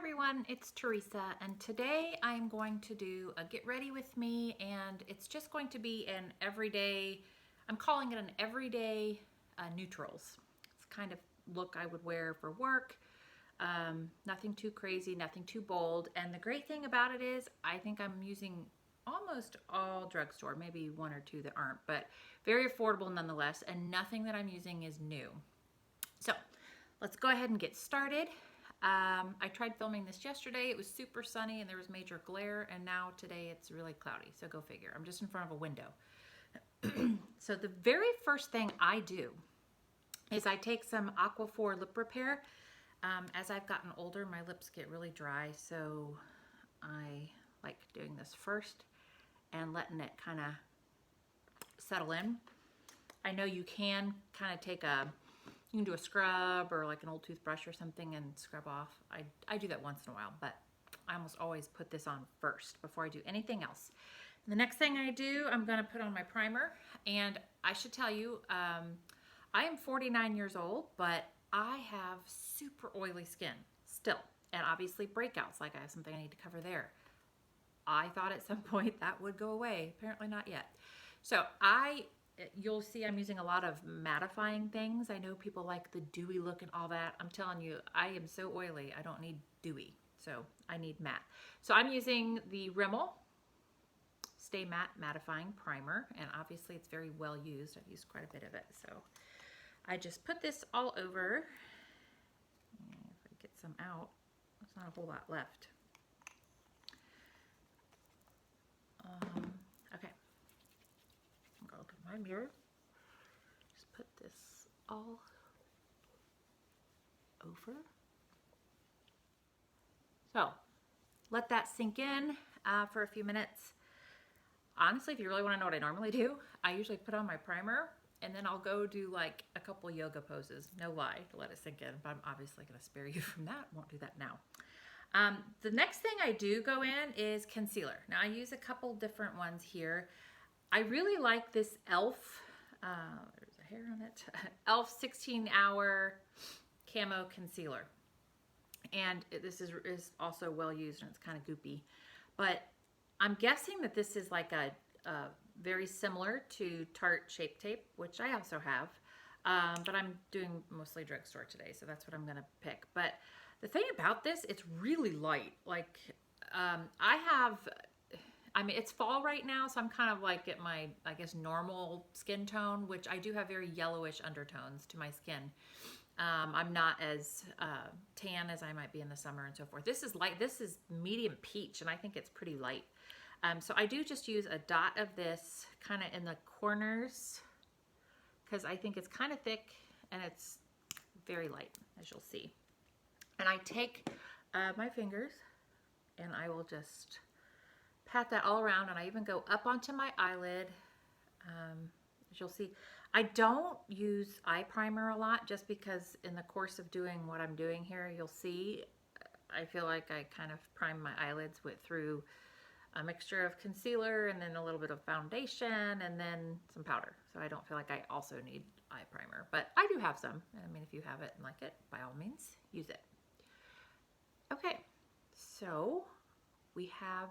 everyone, it's Teresa, and today I'm going to do a get ready with me, and it's just going to be an everyday, I'm calling it an everyday neutrals. It's the kind of look I would wear for work. Nothing too crazy, nothing too bold, and the great thing about it is I think I'm using almost all drugstore, maybe one or two that aren't, but very affordable nonetheless, and nothing that I'm using is new. So let's go ahead and get started. I tried filming this yesterday. It was super sunny and there was major glare, and now today it's really cloudy, so go figure. I'm just in front of a window. So the very first thing I do is I take some Aquaphor lip repair. As I've gotten older, my lips get really dry, so I like doing this first and letting it kind of settle in. I know you can kind of take you can do a scrub or like an old toothbrush or something and scrub off. I do that once in a while, but I almost always put this on first before I do anything else. And the next thing I do, I'm gonna put on my primer. And I should tell you, I am 49 years old, but I have super oily skin still. And obviously breakouts, like I have something I need to cover there. I thought at some point that would go away. Apparently not yet. So you'll see I'm using a lot of mattifying things. I know people like the dewy look and all that. I'm telling you, I am so oily, I don't need dewy. So I need matte. So I'm using the Rimmel Stay Matte Mattifying Primer, and obviously it's very well used. I've used quite a bit of it. So I just put this all over. If I get some out, there's not a whole lot left. Okay. I'm gonna look at my mirror. Just put this all over. So let that sink in for a few minutes. Honestly, if you really want to know what I normally do, I usually put on my primer and then I'll go do like a couple yoga poses. No lie, to let it sink in, but I'm obviously going to spare you from that. Won't do that now. The next thing I do go in is concealer. Now I use a couple different ones here. I really like this e.l.f. There's a hair on it. e.l.f. 16-hour camo concealer, and this is also well used and it's kind of goopy. But I'm guessing that this is like a very similar to Tarte Shape Tape, which I also have. But I'm doing mostly drugstore today, so that's what I'm gonna pick. But the thing about this, it's really light. Like I mean, it's fall right now, so I'm kind of like at my, I guess, normal skin tone, which I do have very yellowish undertones to my skin. I'm not as tan as I might be in the summer and so forth. This is light. This is medium peach, and I think it's pretty light. So I do just use a dot of this kind of in the corners because I think it's kind of thick and it's very light, as you'll see. And I take my fingers and I will just pat that all around, and I even go up onto my eyelid. As you'll see, I don't use eye primer a lot just because in the course of doing what I'm doing here, you'll see, I feel like I kind of prime my eyelids through a mixture of concealer and then a little bit of foundation and then some powder. So I don't feel like I also need eye primer, but I do have some. I mean, if you have it and like it, by all means, use it. Okay, so we have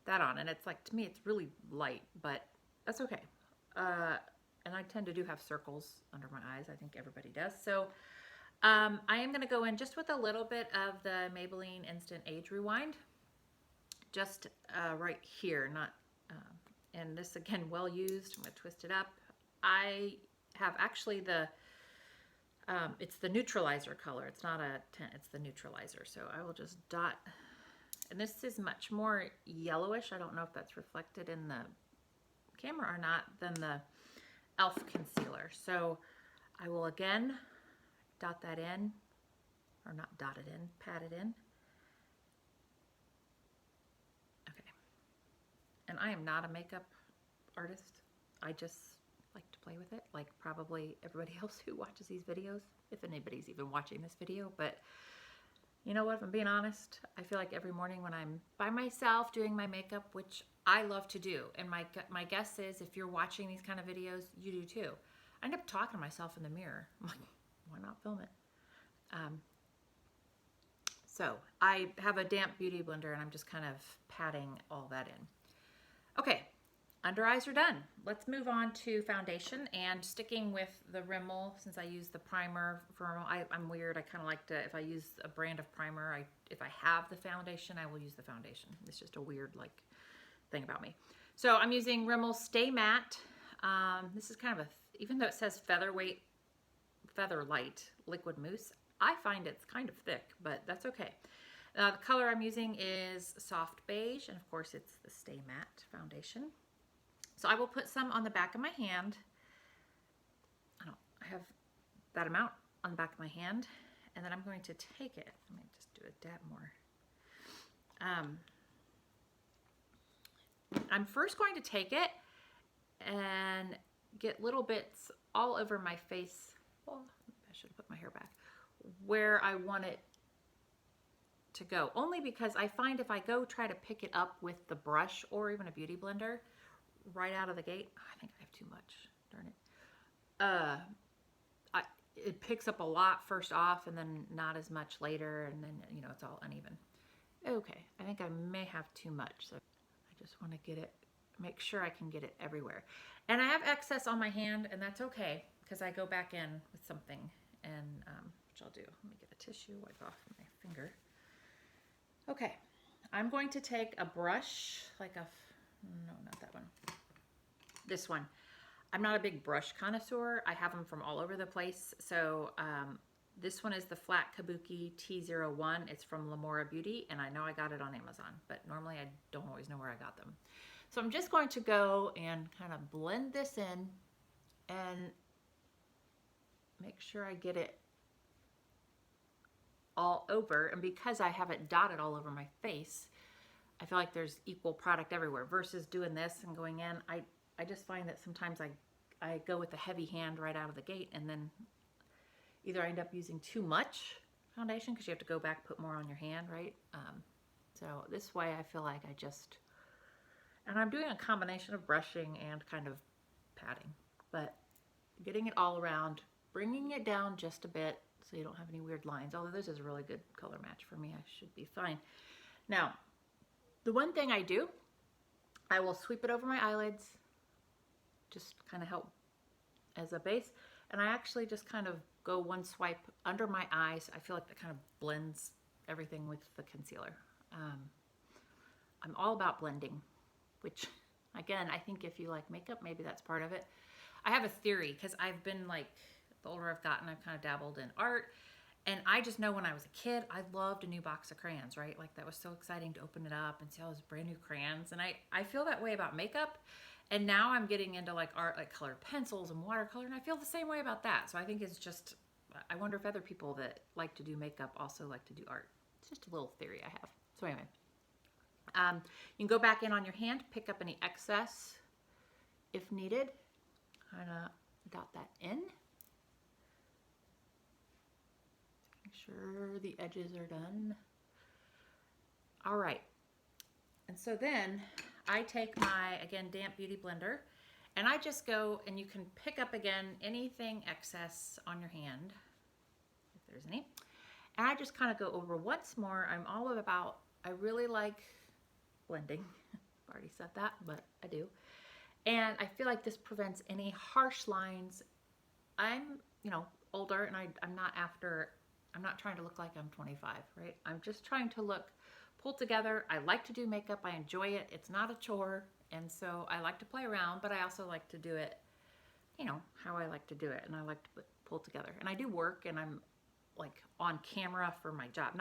that on, and it's like, to me, it's really light, but that's okay. And I tend to have circles under my eyes. I think everybody does. So I am going to go in just with a little bit of the Maybelline Instant Age Rewind, just right here, not, and this again, well used. I'm going to twist it up. I have actually it's the neutralizer color. It's not a tint, it's the neutralizer. So I will just dot, and this is much more yellowish. I don't know if that's reflected in the camera or not, than the e.l.f. concealer. So I will again dot that in, or not dot it in, pat it in. Okay. And I am not a makeup artist. I just like to play with it, like probably everybody else who watches these videos, if anybody's even watching this video. But you know what, if I'm being honest, I feel like every morning when I'm by myself doing my makeup, which I love to do, and my guess is if you're watching these kind of videos, you do too. I end up talking to myself in the mirror. I'm like, why not film it? So I have a damp beauty blender and I'm just kind of patting all that in. Okay, under eyes are done. Let's move on to foundation, and sticking with the Rimmel, since I use the primer for Rimmel. I'm weird. I kind of like to, if I use a brand of primer, if I have the foundation, I will use the foundation. It's just a weird thing about me. So I'm using Rimmel Stay Matte. This is kind of even though it says Featherlight Liquid Mousse, I find it's kind of thick, but that's okay. The color I'm using is Soft Beige, and of course it's the Stay Matte foundation. So I will put some on the back of my hand. I have that amount on the back of my hand, and then I'm going to take it. Let me just do a dab more. I'm first going to take it and get little bits all over my face. Well, I should have put my hair back. Where I want it to go. Only because I find if I go try to pick it up with the brush or even a beauty blender right out of the gate, I think I have too much, darn it. It picks up a lot first off and then not as much later, and then, you know, it's all uneven. Okay, I think I may have too much, so I just want to get it, make sure I can get it everywhere. And I have excess on my hand, and that's okay, because I go back in with something, and which I'll do. Let me get a tissue, wipe off my finger. Okay, I'm going to take a brush, no, not that one. This one. I'm not a big brush connoisseur. I have them from all over the place. So this one is the Flat Kabuki T01. It's from Lamora Beauty, and I know I got it on Amazon, but normally I don't always know where I got them. So I'm just going to go and kind of blend this in and make sure I get it all over. And because I have it dotted all over my face, I feel like there's equal product everywhere versus doing this and going in. I just find that sometimes I go with the heavy hand right out of the gate, and then either I end up using too much foundation because you have to go back, put more on your hand, right? So this way I feel like and I'm doing a combination of brushing and kind of patting, but getting it all around, bringing it down just a bit so you don't have any weird lines. Although this is a really good color match for me, I should be fine. Now, the one thing I do, I will sweep it over my eyelids, just kind of help as a base. And I actually just kind of go one swipe under my eyes. I feel like that kind of blends everything with the concealer. I'm all about blending, which again, I think if you like makeup, maybe that's part of it. I have a theory, because I've been the older I've gotten, I've kind of dabbled in art. And I just know when I was a kid, I loved a new box of crayons, right? Like that was so exciting to open it up and see all those brand new crayons. And I feel that way about makeup. And now I'm getting into art, like colored pencils and watercolor, and I feel the same way about that. So I think it's just, I wonder if other people that like to do makeup also like to do art. It's just a little theory I have. So anyway, you can go back in on your hand, pick up any excess if needed. Kind of dot that in. Make sure the edges are done. All right. And so then I take my, again, damp beauty blender, and I just go, and you can pick up again anything excess on your hand, if there's any. And I just kind of go over once more. I'm all about, I really like blending. I've already said that, but I do. And I feel like this prevents any harsh lines. I'm, older, and I'm not trying to look like I'm 25, right? I'm just trying to look pulled together. I like to do makeup. I enjoy it. It's not a chore. And so I like to play around, but I also like to do it, how I like to do it. And I like to pull together. And I do work, and I'm on camera for my job.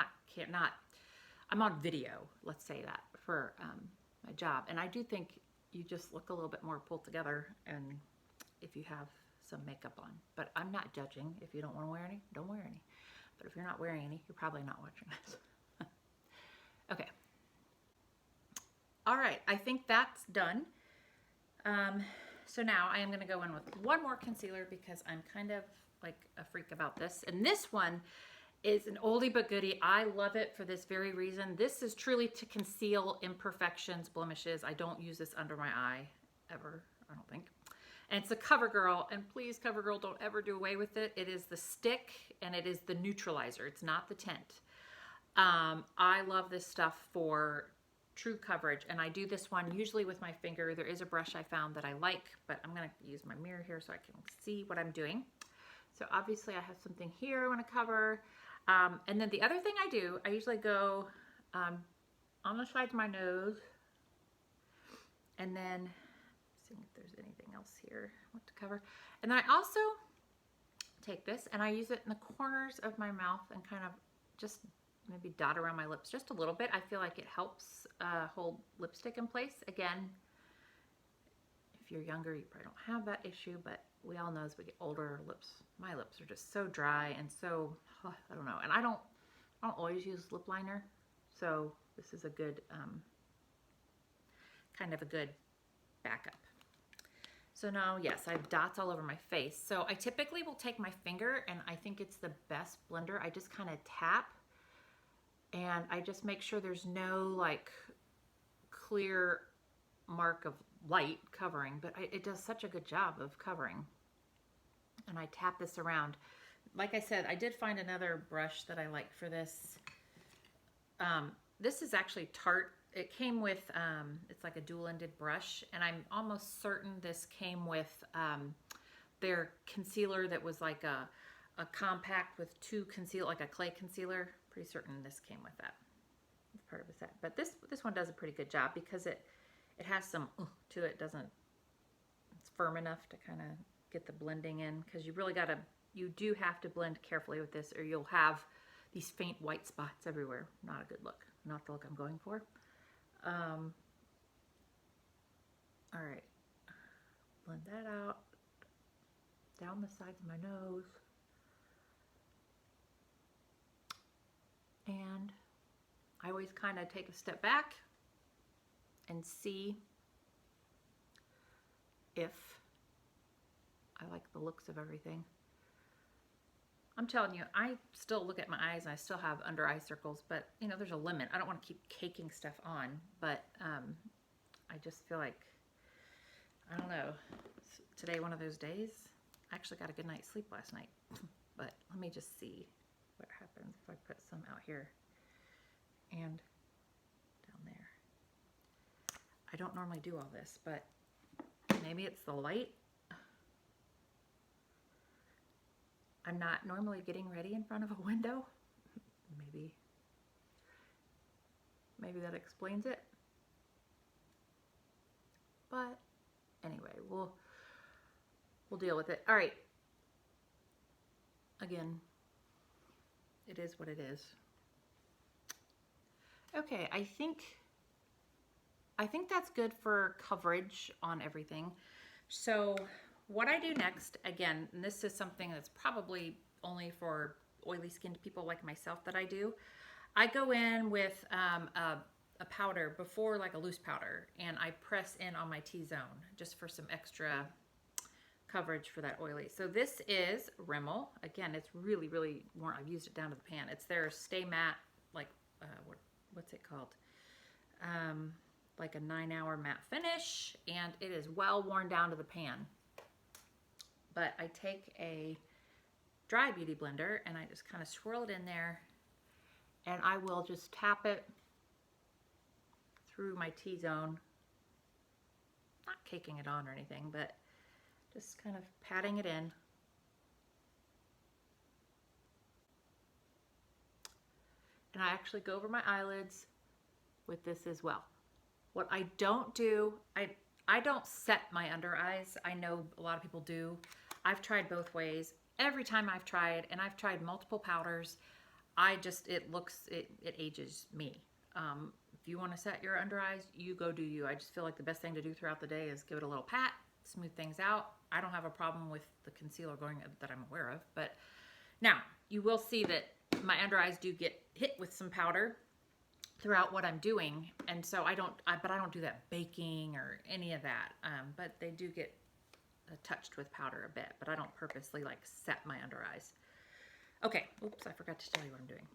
I'm on video, let's say that, for my job. And I do think you just look a little bit more pulled together, and if you have some makeup on. But I'm not judging. If you don't want to wear any, don't wear any. But if you're not wearing any, you're probably not watching this. Okay. All right, I think that's done. So now I am going to go in with one more concealer, because I'm kind of like a freak about this. And this one is an oldie but goodie. I love it for this very reason. This is truly to conceal imperfections, blemishes. I don't use this under my eye ever, I don't think. And it's a CoverGirl, and please, CoverGirl, don't ever do away with it. It is the stick, and it is the neutralizer. It's not the tint. I love this stuff for true coverage, and I do this one usually with my finger. There is a brush I found that I like, but I'm going to use my mirror here so I can see what I'm doing. So obviously I have something here I want to cover. And then the other thing I do, I usually go on the sides of my nose, and then seeing if there's anything else here I want to cover. And then I also take this and I use it in the corners of my mouth and kind of just maybe dot around my lips just a little bit. I feel like it helps hold lipstick in place. Again, if you're younger, you probably don't have that issue, but we all know as we get older, my lips are just so dry and so, I don't know. And I don't always use lip liner, so this is a good, kind of a good backup. So now, yes, I have dots all over my face. So I typically will take my finger, and I think it's the best blender. I just kind of tap, and I just make sure there's no like clear mark of light covering, but it does such a good job of covering. And I tap this around. Like I said, I did find another brush that I like for this. This is actually Tarte. It came with, it's like a dual-ended brush, and I'm almost certain this came with their concealer that was like a compact with two concealer, like a clay concealer. Pretty certain this came with that. It's part of the set. But this one does a pretty good job because it has some to it. It's firm enough to kind of get the blending in, because you do have to blend carefully with this, or you'll have these faint white spots everywhere. Not a good look. Not the look I'm going for. All right, blend that out down the sides of my nose, and I always kind of take a step back and see if I like the looks of everything. I'm telling you, I still look at my eyes and I still have under eye circles, but you know, there's a limit. I don't want to keep caking stuff on, but I just feel like, I don't know, today one of those days. I actually got a good night's sleep last night, but let me just see what happens if I put some out here and down there. I don't normally do all this, but maybe it's the light. I'm not normally getting ready in front of a window. Maybe that explains it. But anyway, we'll deal with it. All right. Again, it is what it is. Okay, I think that's good for coverage on everything. So what I do next, again, and this is something that's probably only for oily skinned people like myself that I do, I go in with a powder before, like a loose powder, and I press in on my T-zone just for some extra coverage for that oily. So this is Rimmel. Again, it's really, really warm. I've used it down to the pan. It's their Stay Matte, like, what's it called? Like a 9-hour matte finish, and it is well worn down to the pan. But I take a dry beauty blender and I just kind of swirl it in there, and I will just tap it through my T-zone. Not caking it on or anything, but just kind of patting it in. And I actually go over my eyelids with this as well. What I don't do, I don't set my under eyes. I know a lot of people do. I've tried both ways. Every time I've tried, and I've tried multiple powders, it ages me. If you want to set your under eyes, you go do you. I just feel like the best thing to do throughout the day is give it a little pat, smooth things out. I don't have a problem with the concealer going that I'm aware of, but now you will see that my under eyes do get hit with some powder throughout what I'm doing, and so I don't do that baking or any of that, but they do get touched with powder a bit, but I don't purposely like set my under eyes. Okay, oops, I forgot to tell you what I'm doing.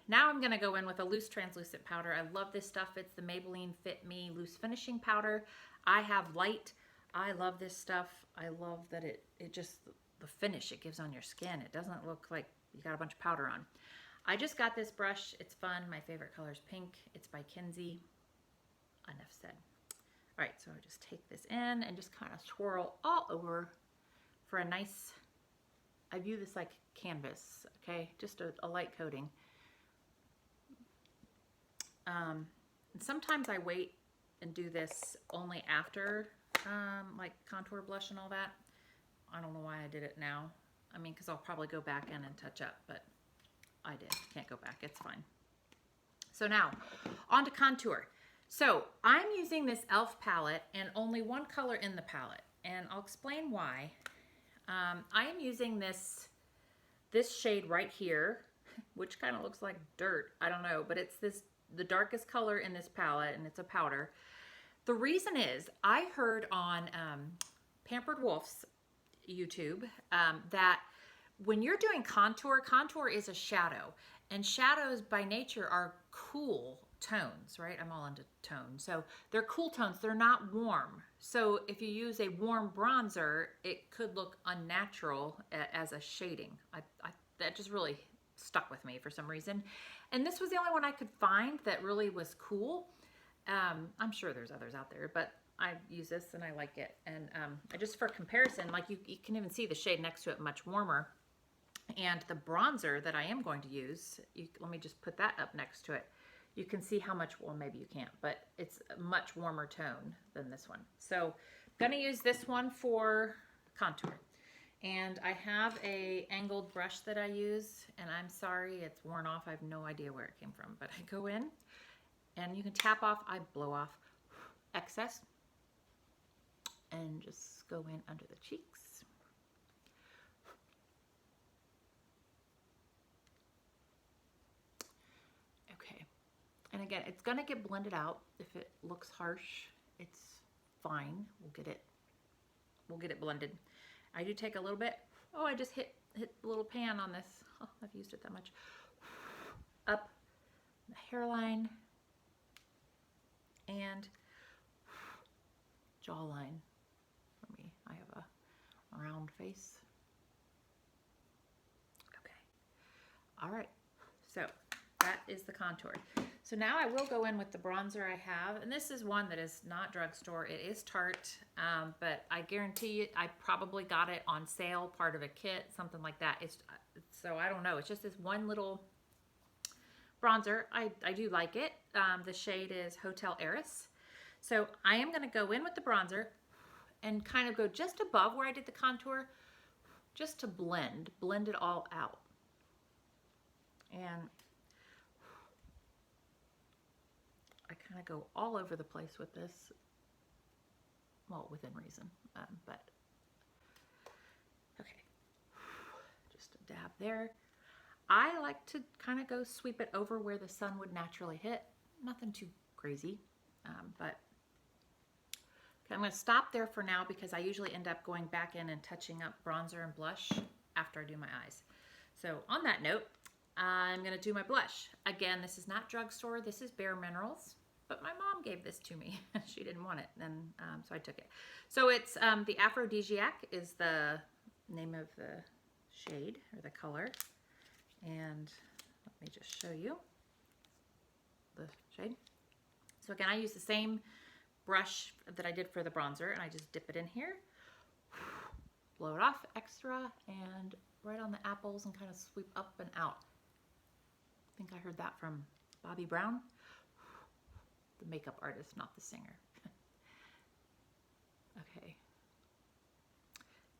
Now I'm gonna go in with a loose translucent powder. I love this stuff. It's the Maybelline Fit Me Loose Finishing Powder. I have light. I love this stuff. I love that it just, the finish it gives on your skin. It doesn't look like you got a bunch of powder on. I just got this brush. It's fun. My favorite color is pink. It's by Kinsey. Enough said. All right, so I just take this in and just kind of swirl all over for a nice, I view this like canvas, okay? Just a light coating. And sometimes I wait and do this only after like contour blush and all that. I don't know why I did it now. I mean, because I'll probably go back in and touch up, but I did. Can't go back. It's fine. So now, on to contour. So I'm using this e.l.f. palette and only one color in the palette, and I'll explain why. I am using this shade right here, which kind of looks like dirt. I don't know, but it's the darkest color in this palette, and it's a powder. The reason is I heard on Pampered Wolf's YouTube that when you're doing contour is a shadow, and shadows by nature are cool tones, right? I'm all into tones. So they're cool tones. They're not warm. So if you use a warm bronzer, it could look unnatural as a shading. That just really stuck with me for some reason. And this was the only one I could find that really was cool. I'm sure there's others out there, but I use this and I like it. And just for comparison, like you can even see the shade next to it much warmer. And the bronzer that I am going to use, let me just put that up next to it. You can see how much, well, maybe you can't, but it's a much warmer tone than this one. So I'm going to use this one for contour. And I have a angled brush that I use, and I'm sorry, it's worn off. I have no idea where it came from, but I go in and you can tap off, I blow off excess and just go in under the cheeks. And again, it's gonna get blended out. If it looks harsh, it's fine. We'll get it blended. I do take a little bit. Oh, I just hit a little pan on this. Oh, I've used it that much. Up the hairline and jawline for me. I have a round face. Okay. All right. So that is the contour. So now I will go in with the bronzer I have, and this is one that is not Drugstore. It is Tarte, but I guarantee you I probably got it on sale, part of a kit, something like that. So I don't know. It's just this one little bronzer. I do like it. The shade is Hotel Heiress. So I am going to go in with the bronzer and kind of go just above where I did the contour, just to blend it all out. And I kind of go all over the place with this, well, within reason, but okay, just a dab there. I like to kind of go sweep it over where the sun would naturally hit, nothing too crazy, but okay, I'm going to stop there for now because I usually end up going back in and touching up bronzer and blush after I do my eyes. So on that note, I'm going to do my blush. Again, this is not Drugstore, this is Bare Minerals. But my mom gave this to me. She didn't want it, and so I took it. So it's the Aphrodisiac is the name of the shade or the color. And let me just show you the shade. So again, I use the same brush that I did for the bronzer, and I just dip it in here, blow it off extra, and right on the apples and kind of sweep up and out. I think I heard that from Bobby Brown. The makeup artist, not the singer. Okay.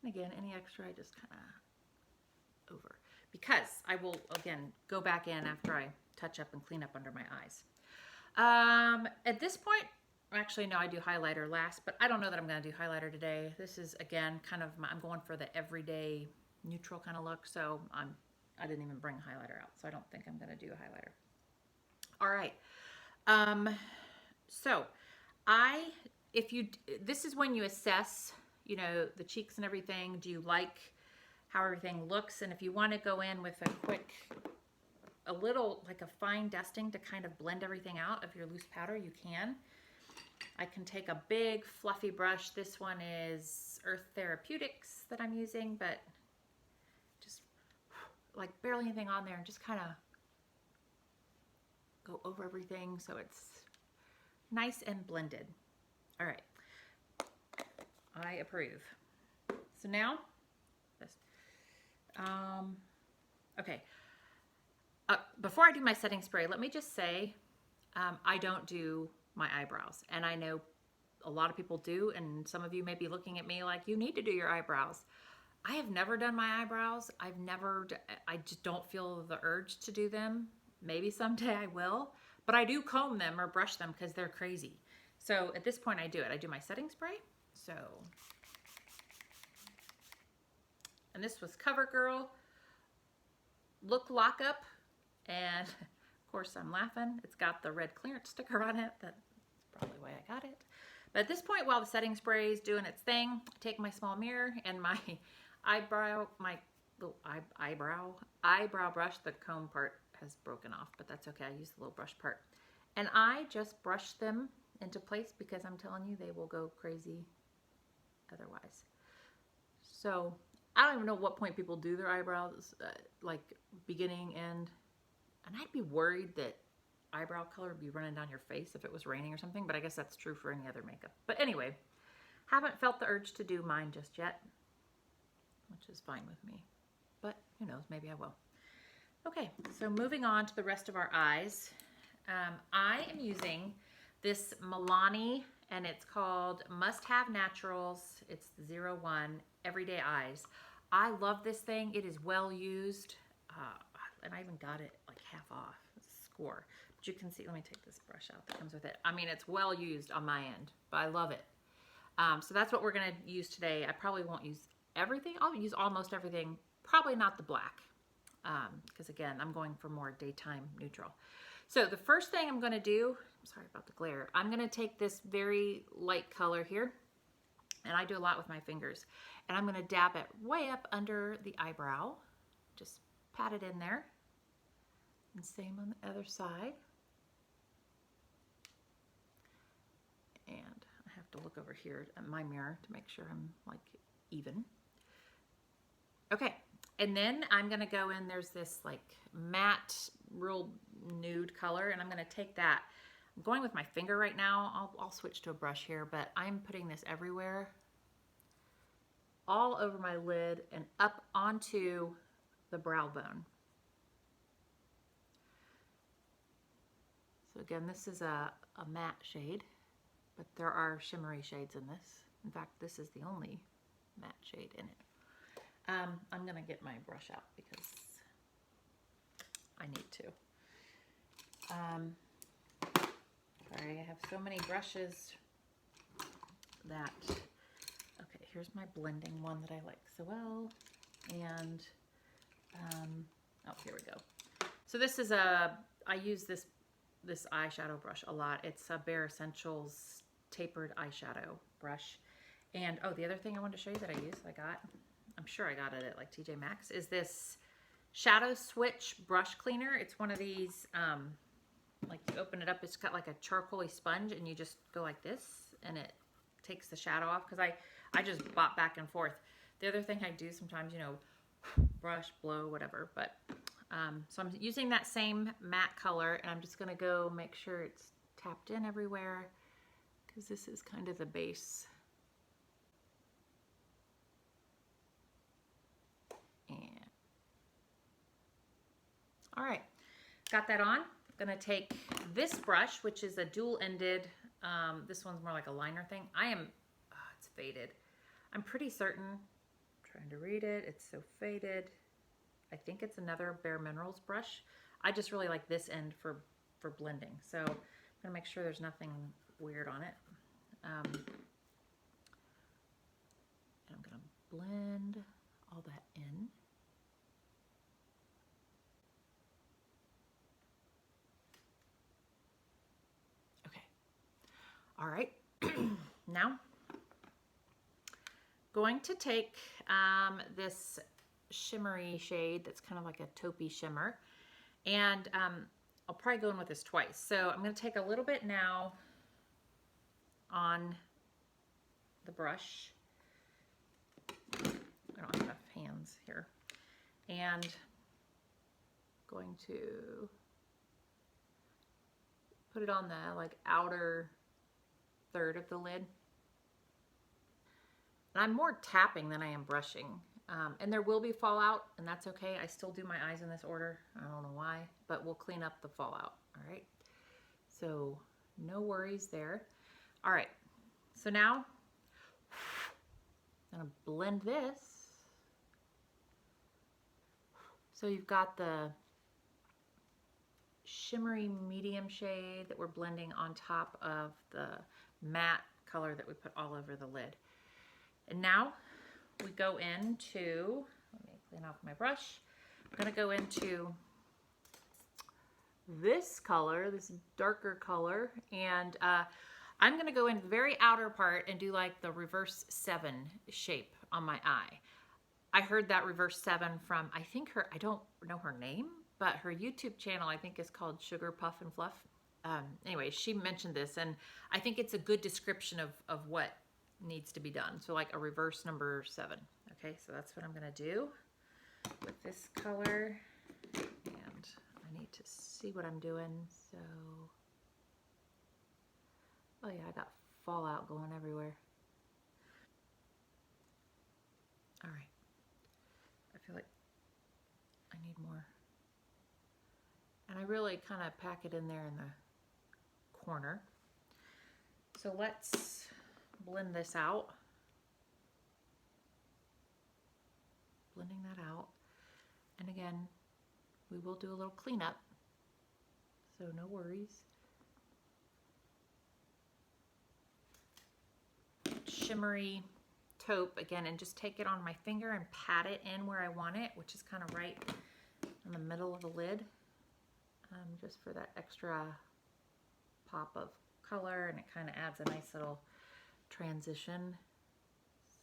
And again, any extra, I just kind of over. Because I will, again, go back in after I touch up and clean up under my eyes. At this point, actually, no, I do highlighter last, but I don't know that I'm going to do highlighter today. This is, again, kind of, I'm going for the everyday neutral kind of look, so I didn't even bring a highlighter out, so I don't think I'm going to do a highlighter. All right. So this is when you assess, you know, the cheeks and everything. Do you like how everything looks? And if you want to go in with a little, like a fine dusting to kind of blend everything out of your loose powder, you can. I can take a big fluffy brush. This one is Earth Therapeutics that I'm using, but just like barely anything on there and just kind of go over everything so it's nice and blended. All right, I approve. So now, this, okay. Before I do my setting spray, let me just say, I don't do my eyebrows, and I know a lot of people do, and some of you may be looking at me like, you need to do your eyebrows. I have never done my eyebrows. I just don't feel the urge to do them. Maybe someday I will, but I do comb them or brush them because they're crazy. So at this point I do it. I do my setting spray. So, and this was CoverGirl Look Lockup, and of course I'm laughing. It's got the red clearance sticker on it. That's probably why I got it. But at this point, while the setting spray is doing its thing, I take my small mirror and my my little eyebrow brush. The comb part has broken off, but that's okay. I use the little brush part. And I just brush them into place because I'm telling you, they will go crazy otherwise. So I don't even know what point people do their eyebrows, like beginning, end. And I'd be worried that eyebrow color would be running down your face if it was raining or something, but I guess that's true for any other makeup. But anyway, haven't felt the urge to do mine just yet, which is fine with me. But who knows, maybe I will. Okay, so moving on to the rest of our eyes. I am using this Milani, and it's called Must Have Naturals. It's the 01 Everyday Eyes. I love this thing. It is well used, and I even got it like half off. It's a score. But you can see, let me take this brush out that comes with it. I mean, it's well used on my end, but I love it. So that's what we're gonna use today. I probably won't use everything. I'll use almost everything, probably not the black, because again, I'm going for more daytime neutral. So the first thing I'm gonna do, I'm sorry about the glare, I'm gonna take this very light color here, and I do a lot with my fingers, and I'm gonna dab it way up under the eyebrow, just pat it in there, and same on the other side. And I have to look over here at my mirror to make sure I'm like even. Okay, and then I'm gonna go in, there's this like matte, real nude color, and I'm gonna take that. I'm going with my finger right now. I'll switch to a brush here, but I'm putting this everywhere, all over my lid and up onto the brow bone. So again, this is a matte shade, but there are shimmery shades in this. In fact, this is the only matte shade in it. I'm gonna get my brush out because I need to. Sorry, I have so many brushes that, okay, here's my blending one that I like so well. And, oh, here we go. So this is I use this eyeshadow brush a lot. It's a Bare Essentials tapered eyeshadow brush. And, oh, the other thing I wanted to show you that I'm sure I got it at like TJ Maxx, is this Shadow Switch brush cleaner. It's one of these, like you open it up, it's got like a charcoaly sponge, and you just go like this, and it takes the shadow off, because I just bop back and forth. The other thing I do sometimes, you know, brush, blow, whatever, but, so I'm using that same matte color, and I'm just gonna go make sure it's tapped in everywhere, because this is kind of the base. All right, got that on. I'm gonna take this brush, which is a dual-ended, this one's more like a liner thing. It's faded. I'm pretty certain, I'm trying to read it, it's so faded. I think it's another Bare Minerals brush. I just really like this end for blending. So I'm gonna make sure there's nothing weird on it. And I'm gonna blend all that in. All right, now going to take this shimmery shade that's kind of like a taupey shimmer, and I'll probably go in with this twice. So I'm going to take a little bit now on the brush. I don't have enough hands here. And going to put it on the like outer third of the lid. And I'm more tapping than I am brushing. And there will be fallout, and that's okay. I still do my eyes in this order. I don't know why, but we'll clean up the fallout, all right? So no worries there. All right, so now I'm gonna blend this. So you've got the shimmery medium shade that we're blending on top of the matte color that we put all over the lid. And now we go into, let me clean off my brush. I'm gonna go into this color, this darker color, and I'm gonna go in the very outer part and do like the reverse 7 shape on my eye. I heard that reverse 7 from, I think I don't know her name, but her YouTube channel I think is called Sugar Puff and Fluff. Anyway, she mentioned this, and I think it's a good description of what needs to be done. So like a reverse number 7. Okay, so that's what I'm gonna do with this color, and I need to see what I'm doing. So, oh yeah, I got fallout going everywhere. All right, I feel like I need more. And I really kind of pack it in there in the corner. So let's blend this out. Blending that out. And again, we will do a little cleanup, so no worries. Shimmery taupe again, and just take it on my finger and pat it in where I want it, which is kind of right in the middle of the lid, just for that extra pop of color, and it kind of adds a nice little transition.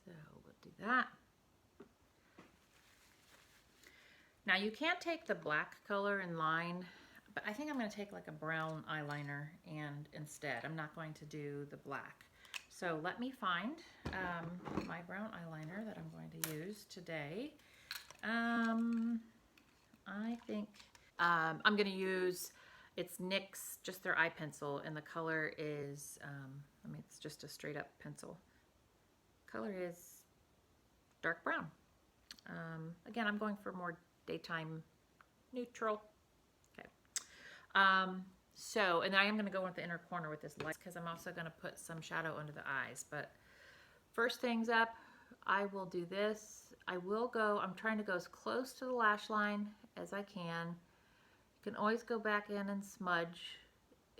So we'll do that. Now you can't take the black color in line, but I think I'm going to take like a brown eyeliner, and instead I'm not going to do the black. So let me find my brown eyeliner that I'm going to use today. I think I'm going to use, it's NYX, just their eye pencil, and the color is, I mean, it's just a straight up pencil. Color is dark brown. Again, I'm going for more daytime neutral. Okay. So, and I am going to go with the inner corner with this light, because I'm also going to put some shadow under the eyes. But first things up, I will do this. I will go, I'm trying to go as close to the lash line as I can. You can always go back in and smudge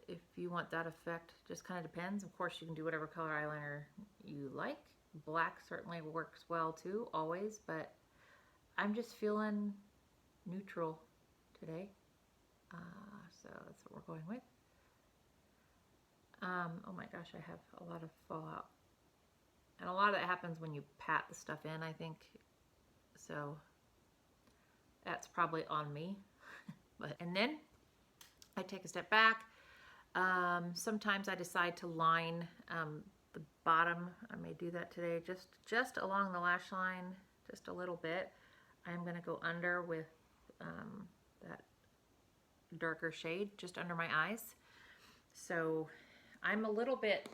if you want that effect. Just kind of depends. Of course, you can do whatever color eyeliner you like. Black certainly works well too, always, but I'm just feeling neutral today. So that's what we're going with. Oh my gosh, I have a lot of fallout. And a lot of that happens when you pat the stuff in, I think. So that's probably on me. And then I take a step back. Sometimes I decide to line the bottom. I may do that today, just along the lash line, just a little bit. I'm going to go under with that darker shade just under my eyes. So I'm a little bit,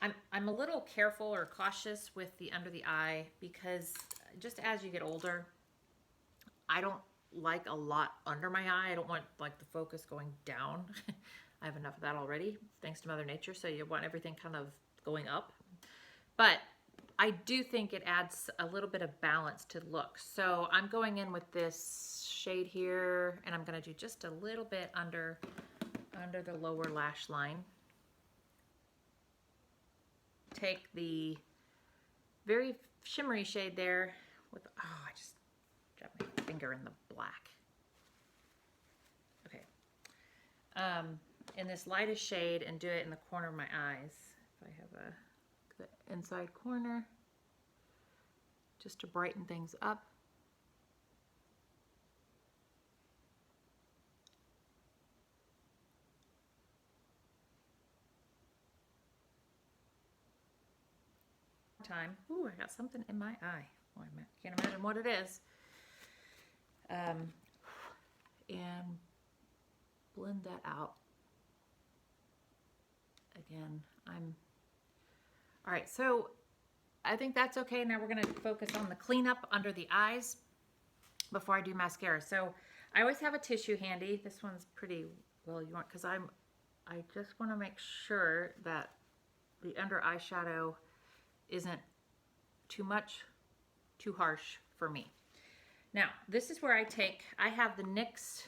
I'm a little careful or cautious with the under the eye, because just as you get older, I don't like a lot under my eye. I don't want like the focus going down. I have enough of that already, thanks to Mother Nature. So you want everything kind of going up. But I do think it adds a little bit of balance to the look. So I'm going in with this shade here, and I'm going to do just a little bit under the lower lash line. Take the very shimmery shade there with, oh, I just dropped my finger in the black. Okay. In this lightest shade, and do it in the corner of my eyes. If I have the inside corner, just to brighten things up. Time. Ooh, I got something in my eye. Oh, I can't imagine what it is. And blend that out. again, all right, so I think that's okay. Now we're gonna focus on the cleanup under the eyes before I do mascara. So I always have a tissue handy. This one's pretty well, you want, because I just want to make sure that the under eyeshadow isn't too much, too harsh for me. Now, this is where I have the NYX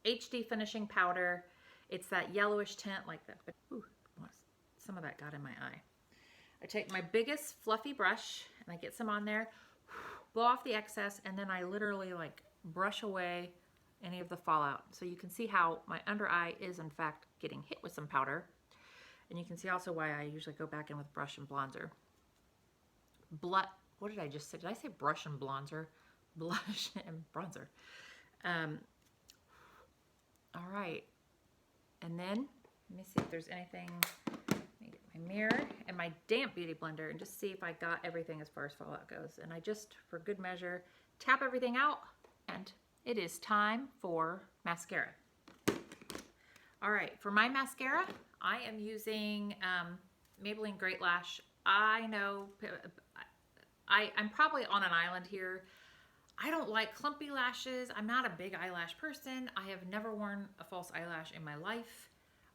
HD Finishing Powder. It's that yellowish tint like that. Ooh, some of that got in my eye. I take my biggest fluffy brush and I get some on there, blow off the excess, and then I literally like brush away any of the fallout. So you can see how my under eye is in fact getting hit with some powder. And you can see also why I usually go back in with brush and bronzer. What did I just say? Did I say brush and bronzer? Blush and bronzer. All right. And then, let me see if there's anything. Let me get my mirror and my damp beauty blender and just see if I got everything as far as fallout goes. And I just, for good measure, tap everything out, and it is time for mascara. All right, for my mascara, I am using Maybelline Great Lash. I know I'm probably on an island here. I don't like clumpy lashes. I'm not a big eyelash person. I have never worn a false eyelash in my life.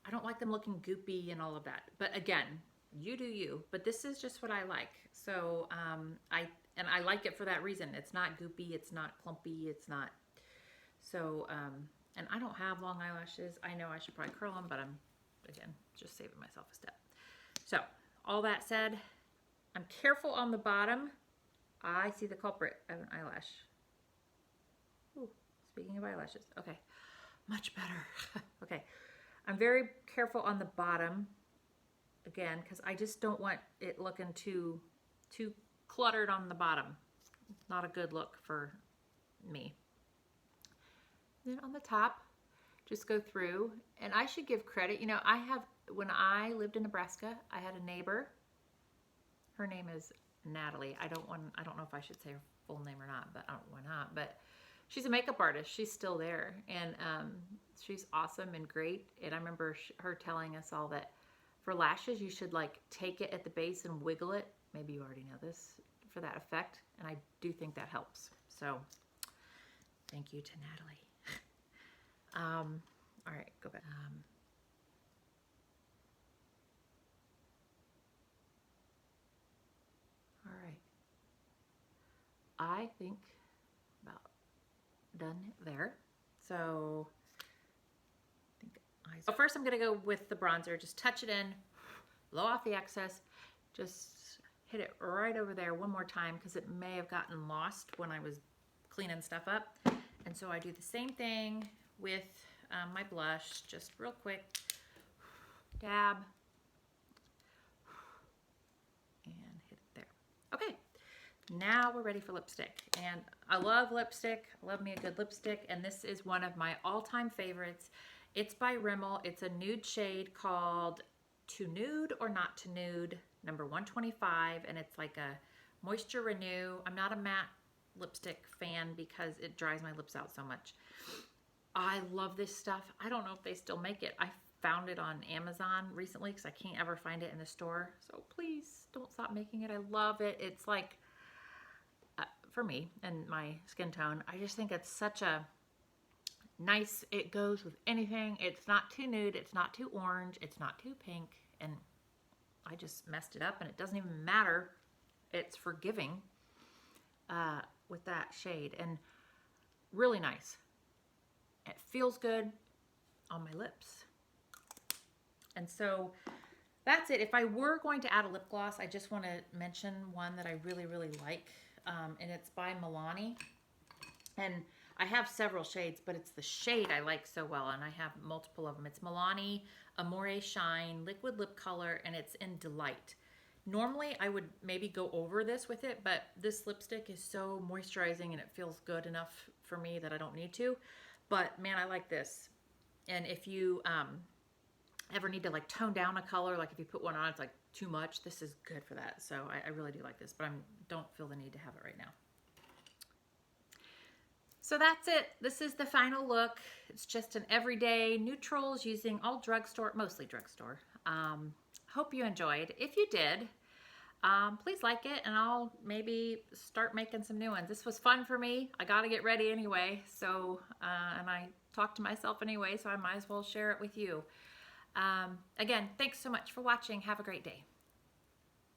I don't like them looking goopy and all of that. But again, you do you. But this is just what I like. So I like it for that reason. It's not goopy. It's not clumpy. It's not. So, and I don't have long eyelashes. I know I should probably curl them, but I'm, again, just saving myself a step. So, all that said, I'm careful on the bottom. I see the culprit of an eyelash. Ooh, speaking of eyelashes. Okay, much better. Okay, I'm very careful on the bottom, again, because I just don't want it looking too cluttered on the bottom. Not a good look for me. Then on the top, just go through, and I should give credit. You know, when I lived in Nebraska, I had a neighbor. Her name is Natalie. I don't know if I should say her full name or not, but I don't know why not. But she's a makeup artist. She's still there, and she's awesome and great. And I remember her telling us all that for lashes, you should like take it at the base and wiggle it. Maybe you already know this, for that effect, and I do think that helps. So thank you to Natalie. All right, go back. All right. I think about done there. So first I'm gonna go with the bronzer. Just touch it in, blow off the excess, just hit it right over there one more time because it may have gotten lost when I was cleaning stuff up. And so I do the same thing with my blush, just real quick, dab, and hit it there. Okay, now we're ready for lipstick. And I love lipstick, I love me a good lipstick, and this is one of my all-time favorites. It's by Rimmel. It's a nude shade called To Nude or Not to Nude, number 125, and it's like a Moisture Renew. I'm not a matte lipstick fan because it dries my lips out so much. I love this stuff. I don't know if they still make it. I found it on Amazon recently because I can't ever find it in the store. So please don't stop making it. I love it. It's like, for me and my skin tone, I just think it's such a nice, it goes with anything. It's not too nude. It's not too orange. It's not too pink. And I just messed it up and it doesn't even matter. It's forgiving with that shade and really nice. It feels good on my lips. And so that's it. If I were going to add a lip gloss, I just want to mention one that I really, really like. And it's by Milani. And I have several shades, but it's the shade I like so well. And I have multiple of them. It's Milani Amore Shine Liquid Lip Color, and it's in Delight. Normally, I would maybe go over this with it, but this lipstick is so moisturizing and it feels good enough for me that I don't need to. But man, I like this. And if you ever need to like tone down a color, like if you put one on, it's like too much, this is good for that. So I really do like this, but I don't feel the need to have it right now. So that's it. This is the final look. It's just an everyday neutrals using all drugstore, mostly drugstore. Hope you enjoyed. If you did, please like it, and I'll maybe start making some new ones. This was fun for me. I got to get ready anyway, so and I talk to myself anyway, so I might as well share it with you. Again, thanks so much for watching. Have a great day.